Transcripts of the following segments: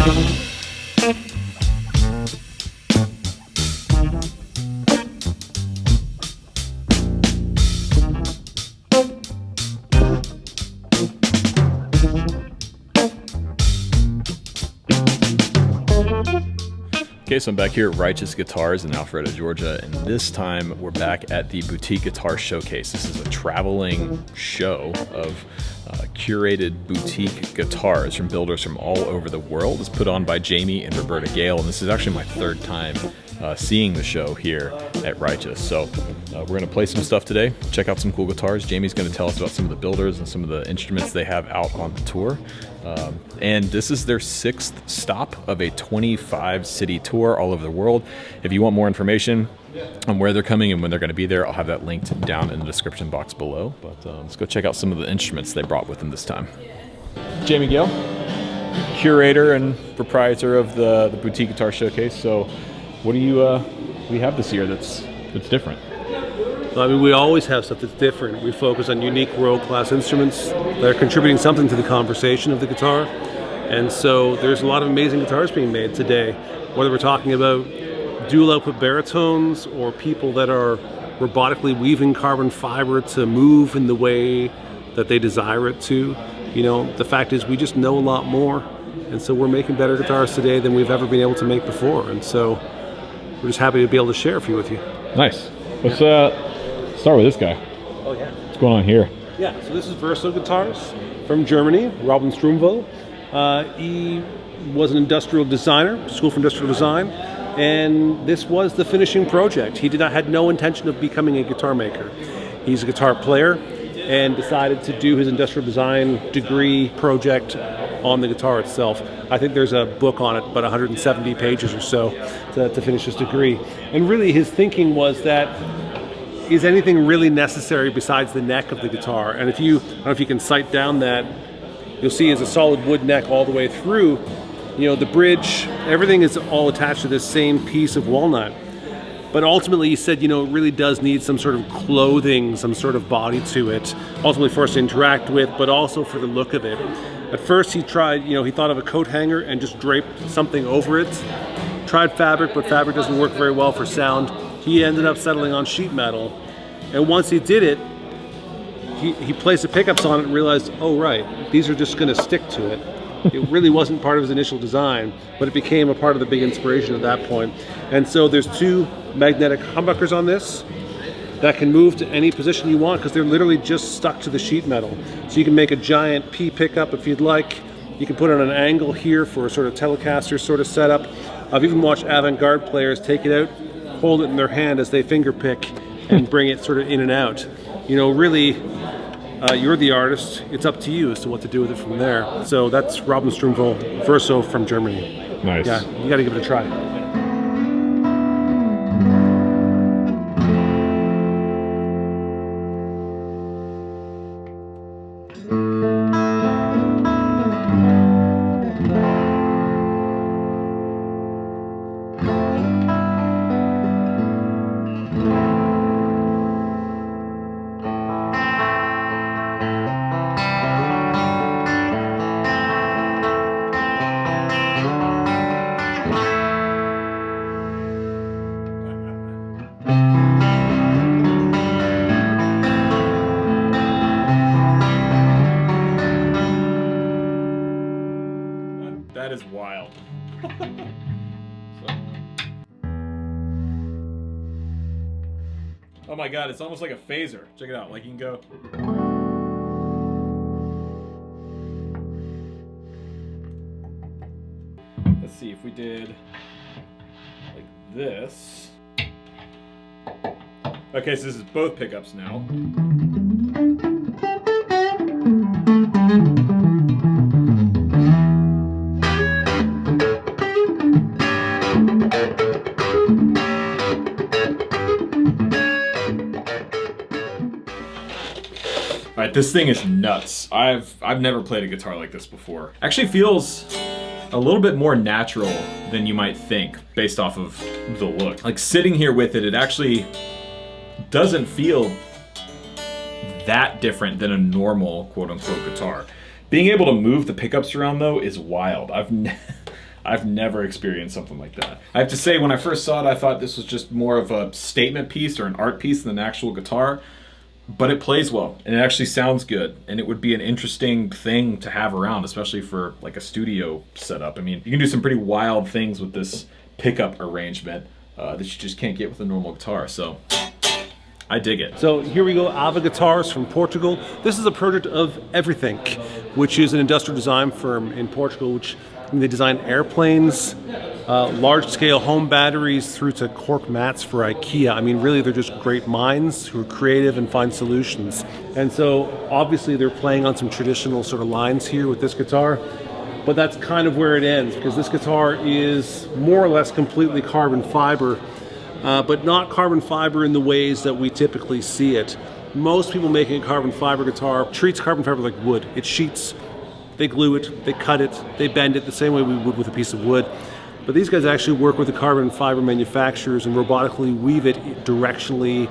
Okay, so I'm back here at Righteous Guitars in Alpharetta, Georgia, and this time we're back at the Boutique Guitar Showcase. This is a traveling show of curated boutique guitars from builders from all over the world. It's put on by Jamie and Roberta Gale, and this is actually my third time seeing the show here at Righteous. So we're going to play some stuff today, check out some cool guitars. Jamie's going to tell us about some of the builders and some of the instruments they have out on the tour. And this is their 6th stop of a 25-city tour all over the world. If you want more information on where they're coming and when they're going to be there, I'll have that linked down in the description box below. But let's go check out some of the instruments they brought with them this time. Jamie Gale, curator and proprietor of the Boutique Guitar Showcase. So what do you have this year that's different? I mean, we always have stuff that's different. We focus on unique world-class instruments that are contributing something to the conversation of the guitar. And so there's a lot of amazing guitars being made today, whether we're talking about dual output baritones or people that are robotically weaving carbon fiber to move in the way that they desire it to. You know, the fact is we just know a lot more. And so we're making better guitars today than we've ever been able to make before. And so we're just happy to be able to share a few with you. Nice. Let's start with this guy. Oh yeah. What's going on here? Yeah, so this is Verso Guitars from Germany, Robin Strumvo. He was an industrial designer, school for industrial design, and this was the finishing project. He had no intention of becoming a guitar maker. He's a guitar player and decided to do his industrial design degree project on the guitar itself. I think there's a book on it, about 170 pages or so to finish his degree. And really his thinking was that, is anything really necessary besides the neck of the guitar? And if you, I don't know if you can sight down that, you'll see it's a solid wood neck all the way through. You know, the bridge, everything is all attached to this same piece of walnut. But ultimately he said, you know, it really does need some sort of clothing, some sort of body to it, ultimately for us to interact with, but also for the look of it. At first he tried, you know, he thought of a coat hanger and just draped something over it. Tried fabric, but fabric doesn't work very well for sound. He ended up settling on sheet metal, and once he did it, he placed the pickups on it and realized, oh right, these are just going to stick to it. It really wasn't part of his initial design, but it became a part of the big inspiration at that point. And so there's 2 magnetic humbuckers on this that can move to any position you want because they're literally just stuck to the sheet metal. So you can make a giant P pickup if you'd like. You can put it on an angle here for a sort of Telecaster sort of setup. I've even watched avant-garde players take it out, hold it in their hand as they finger pick and bring it sort of in and out. You know, really, you're the artist. It's up to you as to what to do with it from there. So that's Robin Strumvo, Verso from Germany. Nice. Yeah, you got to give it a try. That is wild. Oh my god, it's almost like a phaser. Check it out, like you can go. Let's see if we did like this. Okay, so this is both pickups now. Alright, this thing is nuts. I've never played a guitar like this before. Actually feels a little bit more natural than you might think based off of the look. Like sitting here with it, it actually doesn't feel that different than a normal quote-unquote guitar. Being able to move the pickups around though is wild. I've never experienced something like that. I have to say, when I first saw it, I thought this was just more of a statement piece or an art piece than an actual guitar. But it plays well, and it actually sounds good, and it would be an interesting thing to have around, especially for like a studio setup. I mean, you can do some pretty wild things with this pickup arrangement that you just can't get with a normal guitar, so I dig it. So here we go, Ava Guitars from Portugal. This is a project of Everything, which is an industrial design firm in Portugal, which they design airplanes, large-scale home batteries through to cork mats for IKEA. I mean, really, they're just great minds who are creative and find solutions. And so, obviously, they're playing on some traditional sort of lines here with this guitar, but that's kind of where it ends, because this guitar is more or less completely carbon fiber, but not carbon fiber in the ways that we typically see it. Most people making a carbon fiber guitar treats carbon fiber like wood. It sheets. They glue it, they cut it, they bend it the same way we would with a piece of wood. But these guys actually work with the carbon fiber manufacturers and robotically weave it directionally,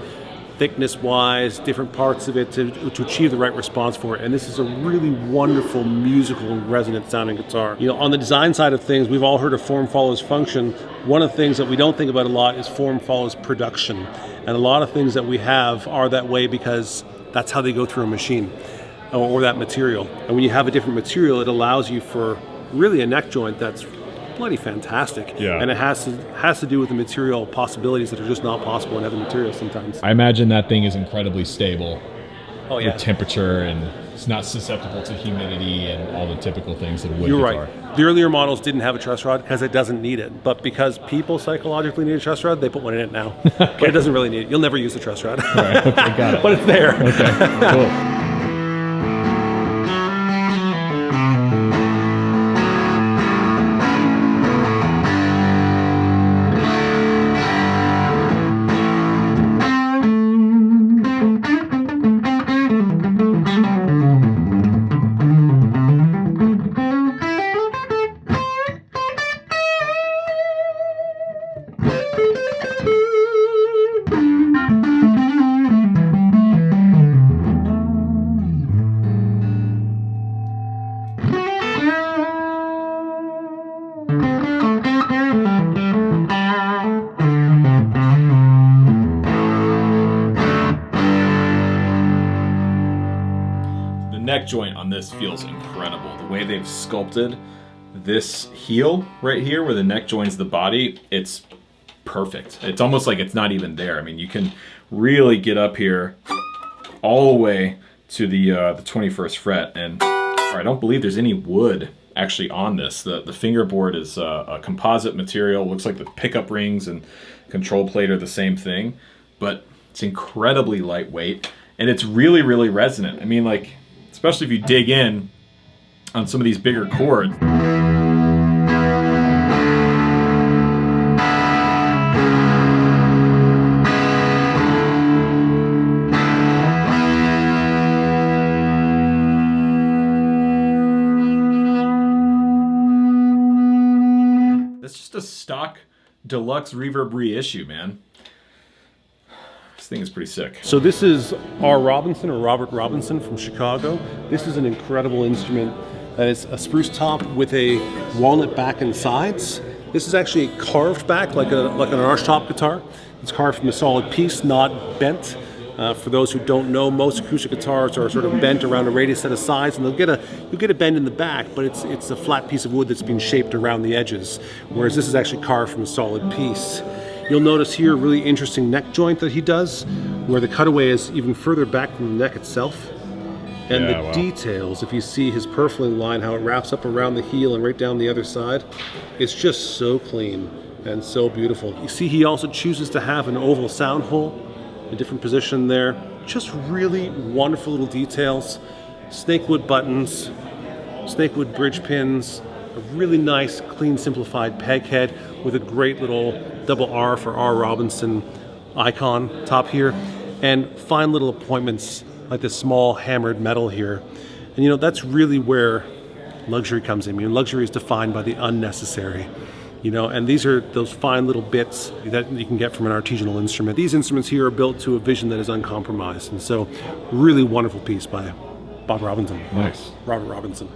thickness-wise, different parts of it to achieve the right response for it. And this is a really wonderful, musical, and resonant sounding guitar. You know, on the design side of things, we've all heard of form follows function. One of the things that we don't think about a lot is form follows production. And a lot of things that we have are that way because that's how they go through a machine. Or that material. And when you have a different material, it allows you for really a neck joint that's bloody fantastic. Yeah. And it has to do with the material possibilities that are just not possible in other materials sometimes. I imagine that thing is incredibly stable. Oh yeah. With temperature, and it's not susceptible to humidity and all the typical things that a wood You're guitar. right. The earlier models didn't have a truss rod because it doesn't need it. But because people psychologically need a truss rod, they put one in it now. But it doesn't really need it. You'll never use the truss rod. Right, okay, got it. But it's there. Okay, cool. Neck joint on this feels incredible. The way they've sculpted this heel right here where the neck joins the body, it's perfect. It's almost like it's not even there. I mean, you can really get up here all the way to the 21st fret, and I don't believe there's any wood actually on this. The fingerboard is a composite material. Looks like the pickup rings and control plate are the same thing, but it's incredibly lightweight, and it's really, really resonant. I mean, like, especially if you dig in on some of these bigger chords. That's just a stock deluxe reverb reissue, man. This thing is pretty sick. So this is R. Robinson, or Robert Robinson from Chicago. This is an incredible instrument that is a spruce top with a walnut back and sides. This is actually a carved back, like an archtop guitar. It's carved from a solid piece, not bent. For those who don't know, most acoustic guitars are sort of bent around a radius set of sides, and you'll get a bend in the back, but it's a flat piece of wood that's been shaped around the edges, whereas this is actually carved from a solid piece. You'll notice here a really interesting neck joint that he does, where the cutaway is even further back from the neck itself. And the details, if you see his purfling line, how it wraps up around the heel and right down the other side, it's just so clean and so beautiful. You see he also chooses to have an oval sound hole, a different position there. Just really wonderful little details. Snakewood buttons, snakewood bridge pins, a really nice, clean, simplified peg head with a great little double R for R. Robinson icon top here, and fine little appointments like this small hammered metal here. And you know, that's really where luxury comes in. I mean, luxury is defined by the unnecessary, you know, and these are those fine little bits that you can get from an artisanal instrument. These instruments here are built to a vision that is uncompromised, and so really wonderful piece by Bob Robinson. Nice. Robert Robinson.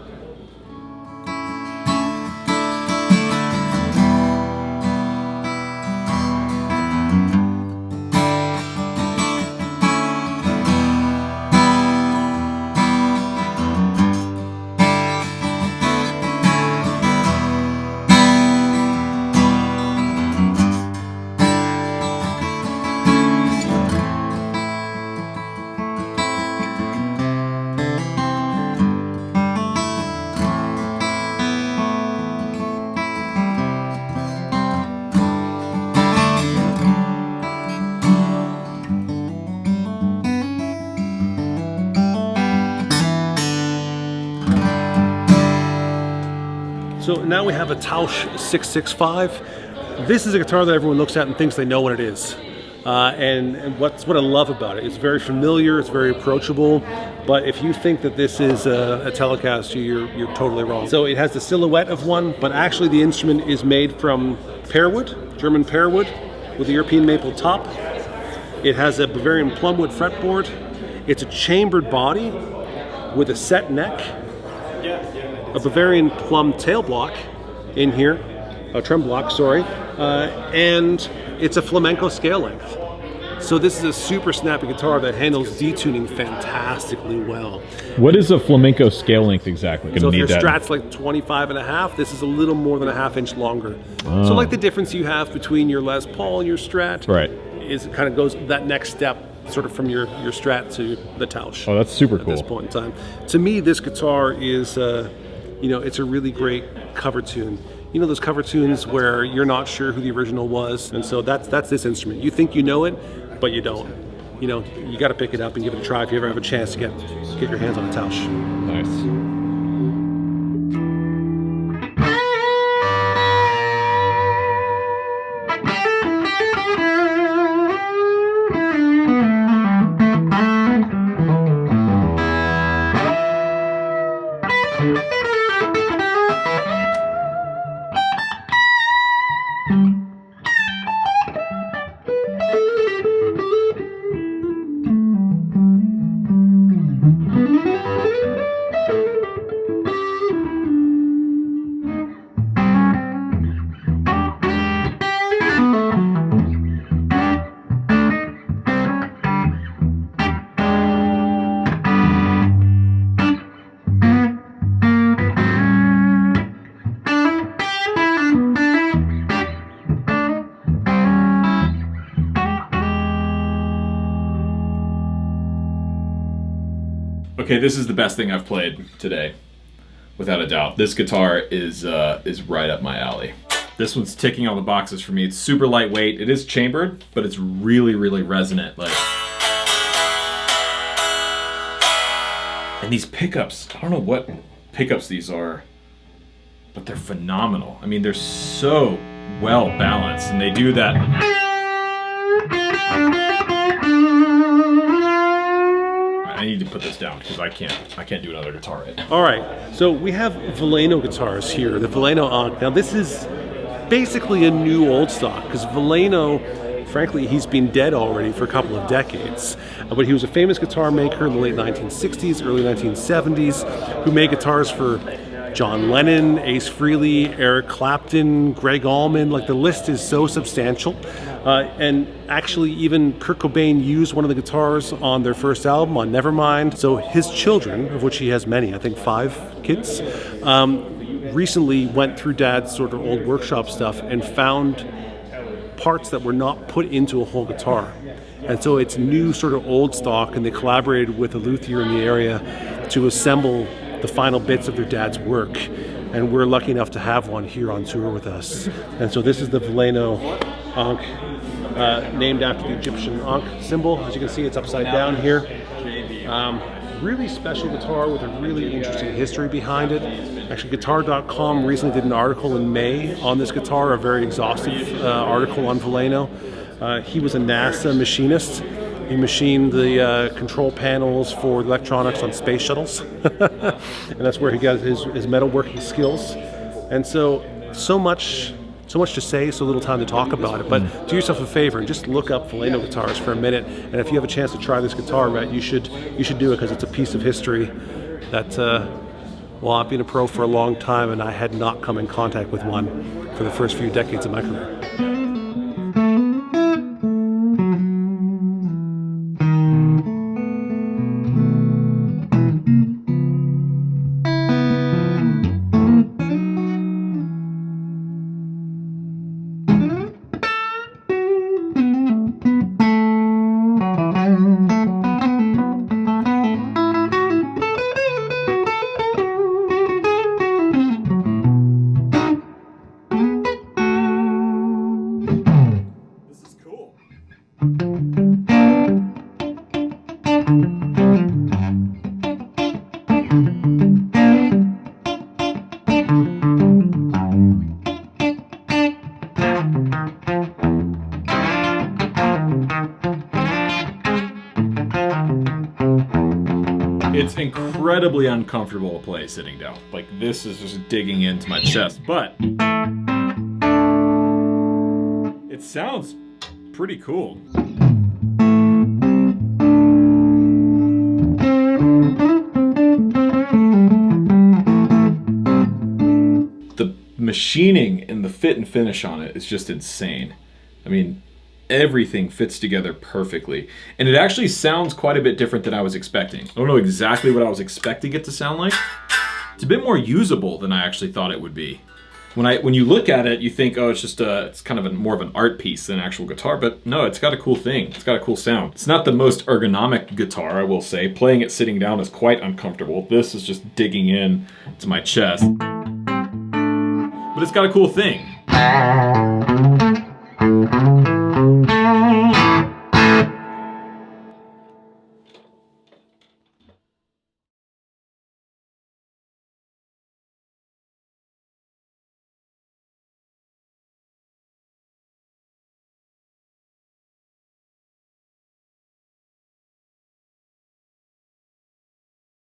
So now we have a Tausch 665. This is a guitar that everyone looks at and thinks they know what it is. And what I love about it, it's very familiar, it's very approachable, but if you think that this is a Telecaster, you're totally wrong. So it has the silhouette of one, but actually the instrument is made from pearwood, German pearwood, with a European maple top. It has a Bavarian plumwood fretboard. It's a chambered body with a set neck, a Bavarian plum tail block in here, a trem block, sorry, and it's a flamenco scale length. So this is a super snappy guitar that handles detuning fantastically well. What is a flamenco scale length exactly? So if your Strat's like 25.5, this is a little more than a ½ inch longer. Oh. So like the difference you have between your Les Paul and your Strat, right, is it kind of goes that next step, sort of from your Strat to the Tausch. Oh, that's super cool. At this point in time, to me, this guitar is, it's a really great cover tune. You know those cover tunes where you're not sure who the original was, and so that's this instrument. You think you know it, but you don't. You know, you got to pick it up and give it a try if you ever have a chance to get your hands on a Tausch. Nice. Okay, this is the best thing I've played today, without a doubt. This guitar is right up my alley. This one's ticking all the boxes for me. It's super lightweight. It is chambered, but it's really, really resonant. And these pickups, I don't know what pickups these are, but they're phenomenal. I mean, they're so well balanced, and they do that. I need to put this down because I can't do another guitar right now. All right, so we have Veleno guitars here, the Veleno Ankh. Now this is basically a new old stock because Veleno, frankly, he's been dead already for a couple of decades. But he was a famous guitar maker in the late 1960s, early 1970s, who made guitars for John Lennon, Ace Frehley, Eric Clapton, Greg Allman. Like, the list is so substantial. And actually, even Kurt Cobain used one of the guitars on their first album, on Nevermind. So his children, of which he has many, I think 5 kids, recently went through Dad's sort of old workshop stuff and found parts that were not put into a whole guitar. And so it's new sort of old stock, and they collaborated with a luthier in the area to assemble the final bits of their dad's work. And we're lucky enough to have one here on tour with us. And so this is the Veleno Ankh, named after the Egyptian Ankh symbol. As you can see, it's upside down here. Really special guitar with a really interesting history behind it. Actually, Guitar.com recently did an article in May on this guitar, a very exhaustive article on Veleno. He was a NASA machinist. He machined the control panels for electronics on space shuttles. And that's where he got his metalworking skills. And so much to say, so little time to talk about it. But do yourself a favor and just look up Veleno guitars for a minute. And if you have a chance to try this guitar, Matt, you should do it, because it's a piece of history that, well, I've been a pro for a long time, and I had not come in contact with one for the first few decades of my career. incredibly uncomfortable to play sitting down. Like, this is just digging into my chest, but it sounds pretty cool. The machining and the fit and finish on it is just insane. I mean, everything fits together perfectly. And it actually sounds quite a bit different than I was expecting. I don't know exactly what I was expecting it to sound like. It's a bit more usable than I actually thought it would be. When you look at it, you think, oh, it's just it's kind of more of an art piece than an actual guitar, but no, it's got a cool thing. It's got a cool sound. It's not the most ergonomic guitar, I will say. Playing it sitting down is quite uncomfortable. This is just digging in to my chest. But it's got a cool thing.